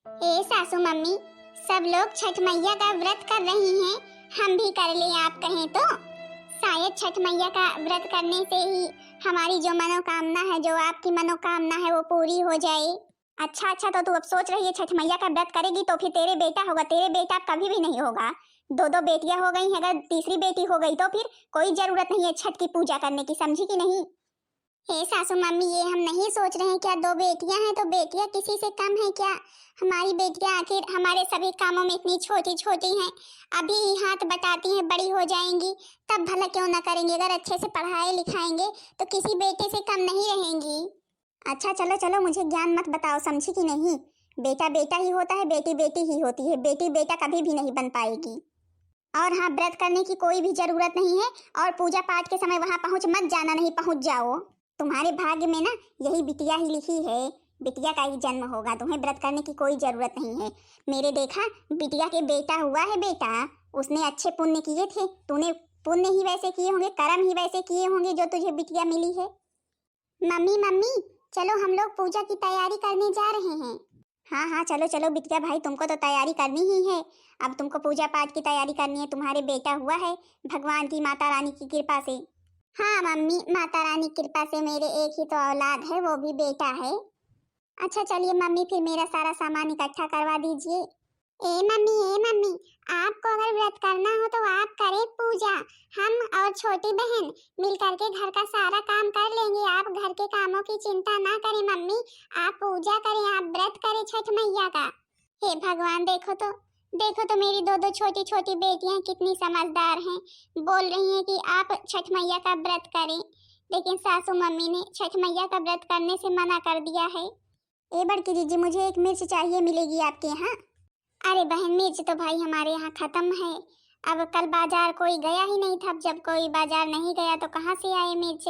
ए सासू मम्मी, सब लोग छठ मैया का व्रत कर रही हैं, हम भी कर लें आप कहें तो। शायद छठ मैया का व्रत करने से ही हमारी जो मनोकामना है, जो आपकी मनोकामना है वो पूरी हो जाए। अच्छा अच्छा, तो तू अब सोच रही है छठ मैया का व्रत करेगी तो फिर तेरे बेटा होगा, तेरे बेटा कभी भी नहीं होगा। दो दो बेटियां हो गई हैं, अगर तीसरी बेटी हो गई तो फिर कोई जरूरत नहीं है छठ की पूजा करने की, समझी कि नहीं। हे सासू मम्मी, ये हम नहीं सोच रहे हैं क्या दो बेटियां हैं तो बेटियां किसी से कम है क्या। हमारी बेटियां आखिर हमारे सभी कामों में इतनी छोटी छोटी हैं, अभी ही हाथ बटाती हैं, बड़ी हो जाएंगी तब भला क्यों ना करेंगे। अगर अच्छे से पढ़ाए लिखाएंगे तो किसी बेटे से कम नहीं रहेंगी। अच्छा चलो चलो, मुझे ज्ञान मत बताओ, समझी कि नहीं। बेटा बेटा ही होता है, बेटी बेटी ही होती है, बेटी बेटा कभी भी नहीं बन पाएगी। और हाँ, व्रत करने की कोई भी जरूरत नहीं है, और पूजा पाठ के समय वहां पहुंच मत जाना, नहीं पहुंच जाओ। तुम्हारे भाग्य में ना यही बिटिया ही लिखी है, बिटिया का ही जन्म होगा, तुम्हें व्रत करने की कोई जरूरत नहीं है। मेरे देखा बिटिया के बेटा हुआ है, बेटा उसने अच्छे पुण्य किए थे, तूने पुण्य ही वैसे किए होंगे, कर्म ही वैसे किए होंगे जो तुझे बिटिया मिली है। मम्मी मम्मी, चलो हम लोग पूजा की तैयारी करने जा रहे हैं। हाँ हाँ चलो चलो बिटिया भाई, तुमको तो तैयारी करनी ही है। अब तुमको पूजा पाठ की तैयारी करनी है, तुम्हारे बेटा हुआ है भगवान की माता रानी की कृपा से। हाँ मम्मी, माता रानी कृपा से मेरे एक ही तो औलाद है, वो भी बेटा है। अच्छा चलिए मम्मी, फिर मेरा सारा सामान इकट्ठा करवा दीजिए। ए मम्मी, आपको अगर व्रत करना हो तो आप करें पूजा। हम और छोटी बहन मिल करके घर का सारा काम कर लेंगे, आप घर के कामों की चिंता ना करें मम्मी। आप पूजा करें, आप व्रत करें छठ मैया का। हे भगवान, देखो तो मेरी दो दो छोटी छोटी बेटियां कितनी समझदार हैं, बोल रही हैं कि आप छठ मैया का व्रत करें, लेकिन सासू मम्मी ने छठ मैया का व्रत करने से मना कर दिया है। ए बड़की जीजी, मुझे एक मिर्च चाहिए, मिलेगी आपके यहाँ। अरे बहन, मिर्च तो भाई हमारे यहाँ खत्म है। अब कल बाजार कोई गया ही नहीं था, जब कोई बाजार नहीं गया तो कहाँ से आए मिर्च।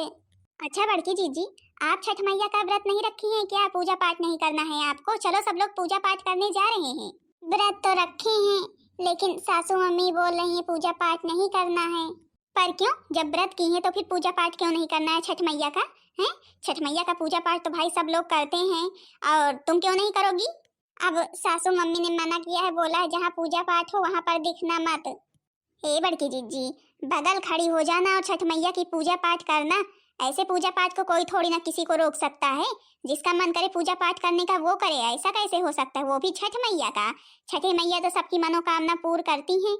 अच्छा बड़की जीजी, आप छठ मैया का व्रत नहीं रखी हैं क्या, पूजा पाठ नहीं करना है आपको। चलो सब लोग पूजा पाठ करने जा रहे हैं। व्रत तो रखे हैं, लेकिन सासू मम्मी बोल रही है पूजा पाठ नहीं करना है। पर क्यों, जब व्रत की है तो फिर पूजा पाठ क्यों नहीं करना है छठ मैया का। हैं, छठ मैया का पूजा पाठ तो भाई सब लोग करते हैं, और तुम क्यों नहीं करोगी। अब सासू मम्मी ने मना किया है, बोला है जहाँ पूजा पाठ हो वहाँ पर दिखना मत। हे बड़की जीजी, बगल खड़ी हो जाना और छठ मैया की पूजा पाठ करना। ऐसे पूजा पाठ को कोई थोड़ी ना किसी को रोक सकता है, जिसका मन करे पूजा पाठ करने का वो करे, ऐसा कैसे हो सकता है, वो भी छठ मैया का। छठी मैया तो सबकी मनोकामना पूर्ण करती हैं।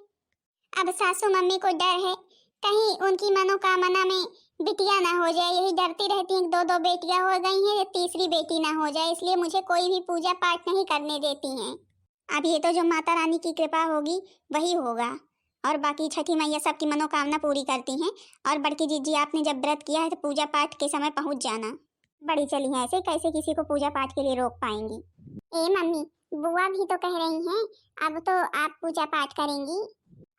अब सासू मम्मी को डर है कहीं उनकी मनोकामना में बिटिया ना हो जाए, यही डरती रहती हैं, दो दो बेटियां हो गई हैं, तीसरी बेटी ना हो जाए, इसलिए मुझे कोई भी पूजा पाठ नहीं करने देती हैं। अब ये तो जो माता रानी की कृपा होगी वही होगा, और बाकी छठी मैया सबकी मनोकामना पूरी करती हैं। और बड़की जीजी, आपने जब व्रत किया है तो पूजा पाठ के समय पहुंच जाना। बड़ी चली हैं, ऐसे कैसे किसी को पूजा पाठ के लिए रोक पाएंगी। ए मम्मी, बुआ भी तो कह रही हैं अब तो आप पूजा पाठ करेंगी।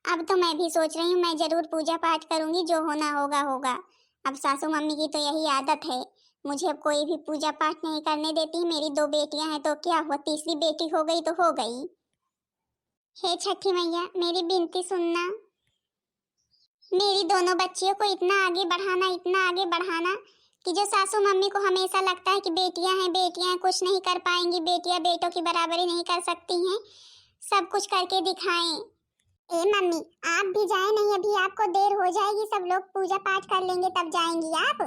अब तो मैं भी सोच रही हूँ, मैं जरूर पूजा पाठ करूंगी, जो होना होगा होगा। अब सासू मम्मी की तो यही आदत है, मुझे अब कोई भी पूजा पाठ नहीं करने देती। मेरी दो बेटियां हैं तो क्या हुआ, तीसरी बेटी हो गई तो हो गई। हे छठी मैया, मेरी विनती सुनना। मेरी दोनों बच्चियों को इतना आगे बढ़ाना, इतना आगे बढ़ाना कि जो सासू मम्मी को हमेशा लगता है कि बेटियां हैं कुछ नहीं कर पाएंगी, बेटियां बेटों की बराबरी नहीं कर सकती हैं, सब कुछ करके दिखाएं। ए मम्मी, आप भी जाए नहीं, अभी आपको देर हो जाएगी, सब लोग पूजा पाठ कर लेंगे तब जाएंगी आप।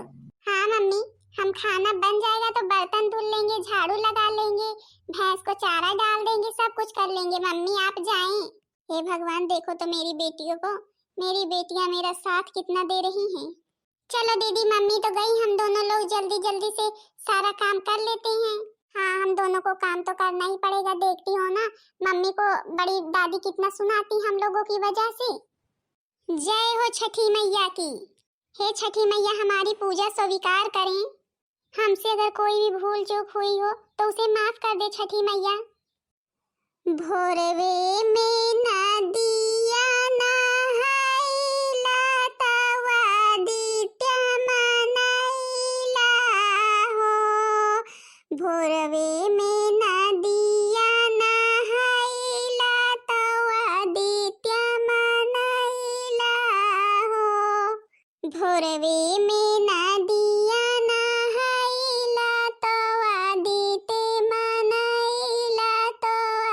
हाँ मम्मी, हम खाना बन जाएगा तो बर्तन धुल लेंगे, झाड़ू लगा लेंगे, भैंस को चारा डाल देंगे, सब कुछ कर लेंगे मम्मी, आप जाएं। हे भगवान, देखो तो मेरी बेटियों को, मेरी बेटियां मेरा साथ कितना दे रही हैं। चलो दीदी, मम्मी तो गई, हम दोनों लोग जल्दी जल्दी से सारा काम कर लेते हैं। हाँ, हम दोनों को काम तो करना ही पड़ेगा, देखती हो ना मम्मी को बड़ी दादी कितना सुनाती हम लोगों की वजह से। जय हो छठी मैया की। हे छठी मैया, हमारी पूजा स्वीकार करें, हमसे अगर कोई भी भूल चूक हुई हो तो उसे माफ कर दे छठी मैया। भोरवे में नदिया नहाइला तवा दित्या मनाइला हो। भोरवे में नदिया नहाइला तवा दित्या मनाइला हो। भोरवे में नदिया नहाइला तवा दिते मनाइला तवा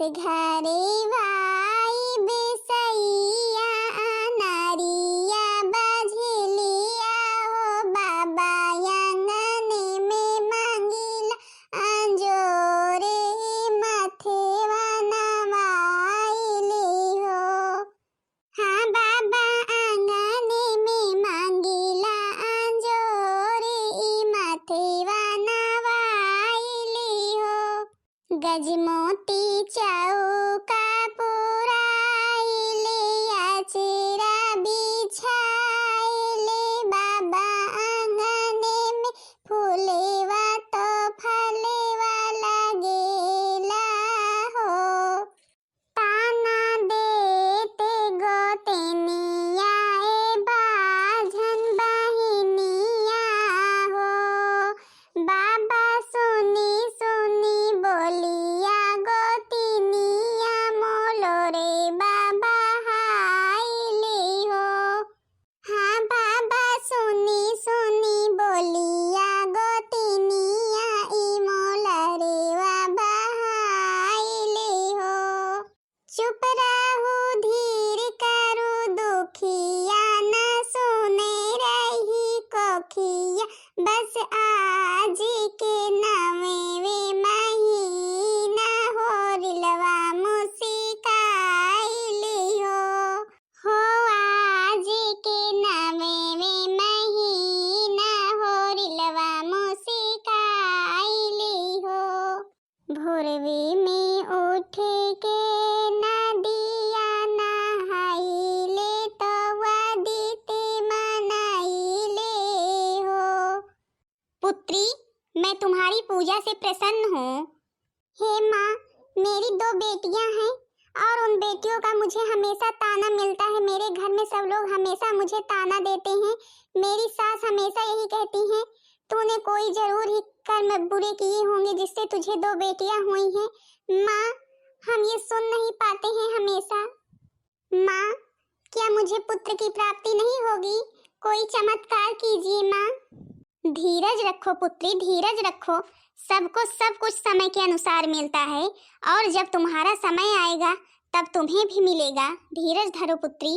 घरे भाई बेसैया नारिया बझलिया हो बाबा आंगने में मांगिला अंजोरे मथेवा नवाइली हो। हाँ बाबा आंगने में मांगिला अंजोरे मथेवा नवाइली हो। गजमोती चौका पुराइले आचरा बिछाइले बाबा आंगने में फूलेवा तो फलेवा लगेला हो। ताना देते गोतनिया ए बाझन बहिनिया हो। बाबा सुनी सुनी बोलिया गोतनिया मोलो रे बाबा हाइली हो। हाँ बाबा सुनी सुनी बोलिया गोतनिया ई मोला रे बाबा हाइली हो। चुप रहू धीर करू दुखिया न सुने रही कोखिया बस आज के नवेवे महीना हो रिलवा मुसिकाइली हो आज के नवेवे महीना हो रिलवा मुसिकाइली हो। भोरवे में उठ के नदिया नहाइले तो वादिते मनाइले हो। पुत्री, मैं तुम्हारी पूजा से प्रसन्न हूँ। हे माँ, मेरी 2 बेटियां हैं और उन बेटियों का मुझे हमेशा ताना मिलता है। मेरे घर में सब लोग हमेशा मुझे ताना देते हैं। मेरी सास हमेशा यही कहती हैं, तूने कोई जरूर ही कर्म बुरे किए होंगे जिससे तुझे 2 बेटियां हुई हैं। माँ, हम ये सुन नहीं पाते हैं हमेशा। माँ, क्या मुझे पुत्र की प्राप्ति नहीं होगी? कोई चमत्कार कीजिए माँ। धीरज रखो पुत्री, धीरज रखो। सबको सब कुछ समय के अनुसार मिलता है और जब तुम्हारा समय आएगा तब तुम्हें भी मिलेगा। धीरज धरो पुत्री।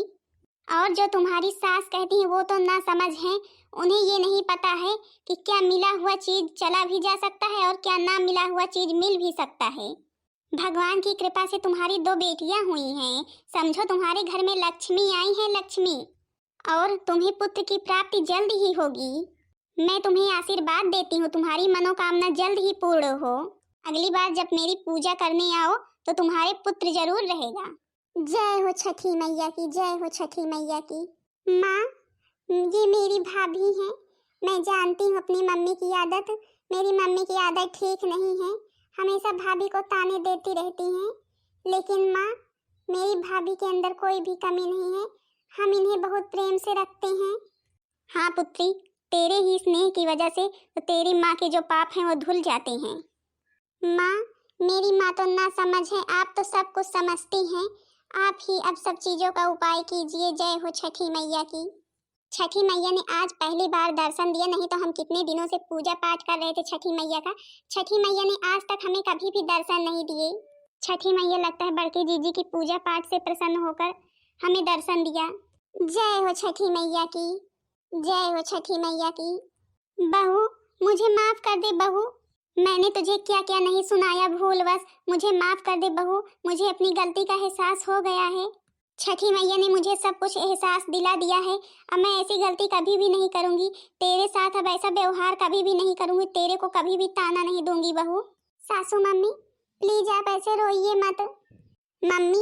और जो तुम्हारी सास कहती है वो तो ना समझ हैं। उन्हें ये नहीं पता है कि क्या मिला हुआ चीज चला भी जा सकता है और क्या ना मिला हुआ चीज मिल भी सकता है। भगवान की कृपा से तुम्हारी 2 बेटियां हुई हैं। समझो तुम्हारे घर में लक्ष्मी आई है, लक्ष्मी। और तुम्हें पुत्र की प्राप्ति जल्द ही होगी। मैं तुम्हें आशीर्वाद देती हूँ, तुम्हारी मनोकामना जल्द ही पूर्ण हो। अगली बार जब मेरी पूजा करने आओ तो तुम्हारे पुत्र जरूर रहेगा। जय हो छठी मैया की, जय हो छठी मैया की। माँ, ये मेरी भाभी हैं। मैं जानती हूँ अपनी मम्मी की आदत। मेरी मम्मी की आदत ठीक नहीं है, हमेशा भाभी को ताने देती रहती हैं। लेकिन माँ, मेरी भाभी के अंदर कोई भी कमी नहीं है। हम इन्हें बहुत प्रेम से रखते हैं। हाँ पुत्री, तेरे ही स्नेह की वजह से तो तेरी माँ के जो पाप हैं वो धुल जाते हैं। माँ, मेरी माँ तो ना समझ है, आप तो सब कुछ समझती हैं। आप ही अब सब चीज़ों का उपाय कीजिए। जय हो छठी मैया की। छठी मैया ने आज पहली बार दर्शन दिया, नहीं तो हम कितने दिनों से पूजा पाठ कर रहे थे छठी मैया का। छठी मैया ने आज तक हमें कभी भी दर्शन नहीं दिए। छठी मैया लगता है बड़की जीजी की पूजा पाठ से प्रसन्न होकर हमें दर्शन दिया। जय हो छठी मैया की, जय हो छठी मैया की। बहू, मुझे माफ कर दे बहू। मैंने तुझे क्या क्या नहीं सुनाया भूलवश। मुझे माफ कर दे बहू, मुझे अपनी गलती का एहसास हो गया है। छठी मैया ने मुझे सब कुछ एहसास दिला दिया है। अब मैं ऐसी गलती कभी भी नहीं करूंगी। तेरे साथ अब ऐसा व्यवहार कभी भी नहीं करूंगी। तेरे को कभी भी ताना नहीं दूंगी बहू। सासू मम्मी, प्लीज आप ऐसे रोइए मत। मम्मी,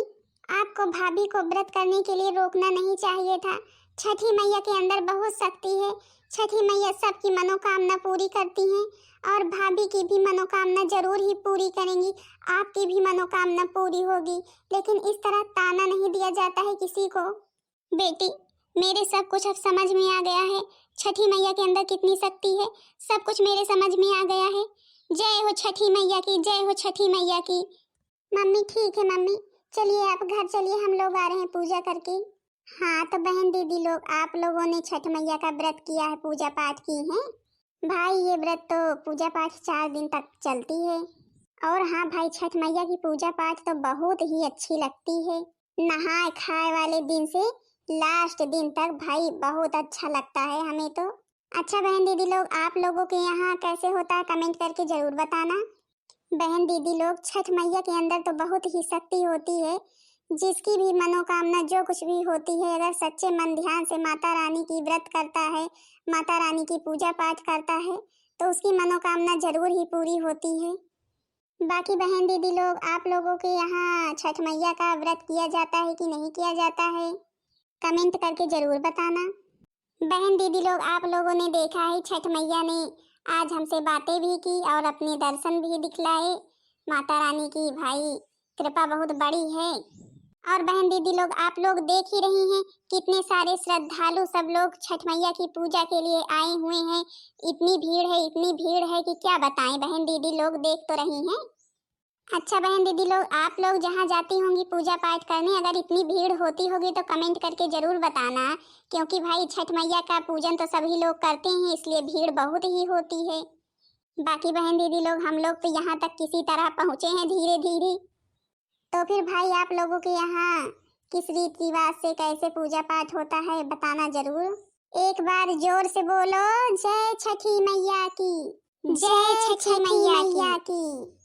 आपको भाभी को व्रत करने के लिए रोकना नहीं चाहिए था। छठी मैया के अंदर बहुत शक्ति है। छठी मैया सबकी मनोकामना पूरी करती हैं और भाभी की भी मनोकामना जरूर ही पूरी करेंगी। आपकी भी मनोकामना पूरी होगी। लेकिन इस तरह ताना नहीं दिया जाता है किसी को। बेटी, मेरे सब कुछ अब समझ में आ गया है। छठी मैया के अंदर कितनी शक्ति है, सब कुछ मेरे समझ में आ गया है। जय हो छठी मैया की, जय हो छठी मैया की। मम्मी ठीक है मम्मी, चलिए आप घर चलिए, हम लोग आ रहे हैं पूजा करके। हाँ तो बहन दीदी लोग, आप लोगों ने छठ मैया का व्रत किया है, पूजा पाठ की है। भाई ये व्रत तो पूजा पाठ 4 दिन तक चलती है और हाँ भाई, छठ मैया की पूजा पाठ तो बहुत ही अच्छी लगती है। नहाए खाए वाले दिन से लास्ट दिन तक भाई बहुत अच्छा लगता है हमें तो। अच्छा बहन दीदी लोग, आप लोगों के यहाँ कैसे होता है कमेंट करके जरूर बताना। बहन दीदी लोग, छठ मैया के अंदर तो बहुत ही शक्ति होती है। जिसकी भी मनोकामना जो कुछ भी होती है, अगर सच्चे मन ध्यान से माता रानी की व्रत करता है, माता रानी की पूजा पाठ करता है, तो उसकी मनोकामना जरूर ही पूरी होती है। बाकी बहन दीदी लोग, आप लोगों के यहाँ छठ मैया का व्रत किया जाता है कि नहीं किया जाता है, कमेंट करके जरूर बताना। बहन दीदी लोग, आप लोगों ने देखा है छठ मैया ने आज हमसे बातें भी की और अपने दर्शन भी दिखलाए। माता रानी की भाई कृपा बहुत बड़ी है। और बहन दीदी लोग, आप लोग देख ही रही हैं कितने सारे श्रद्धालु सब लोग छठ मैया की पूजा के लिए आए हुए हैं। इतनी भीड़ है कि क्या बताएं। बहन दीदी लोग देख तो रही हैं। अच्छा बहन दीदी लोग, आप लोग जहाँ जाती होंगी पूजा पाठ करने, अगर इतनी भीड़ होती होगी तो कमेंट करके जरूर बताना, क्योंकि भाई छठ मैया का पूजन तो सभी लोग करते हैं, इसलिए भीड़ बहुत ही होती है। बाकी बहन दीदी लोग, हम लोग तो यहाँ तक किसी तरह पहुँचे हैं धीरे धीरे। तो फिर भाई आप लोगों के यहाँ किस रीति रिवाज से कैसे पूजा पाठ होता है बताना जरूर। एक बार जोर से बोलो, जय छठी मैया की, जय छठी मैया की।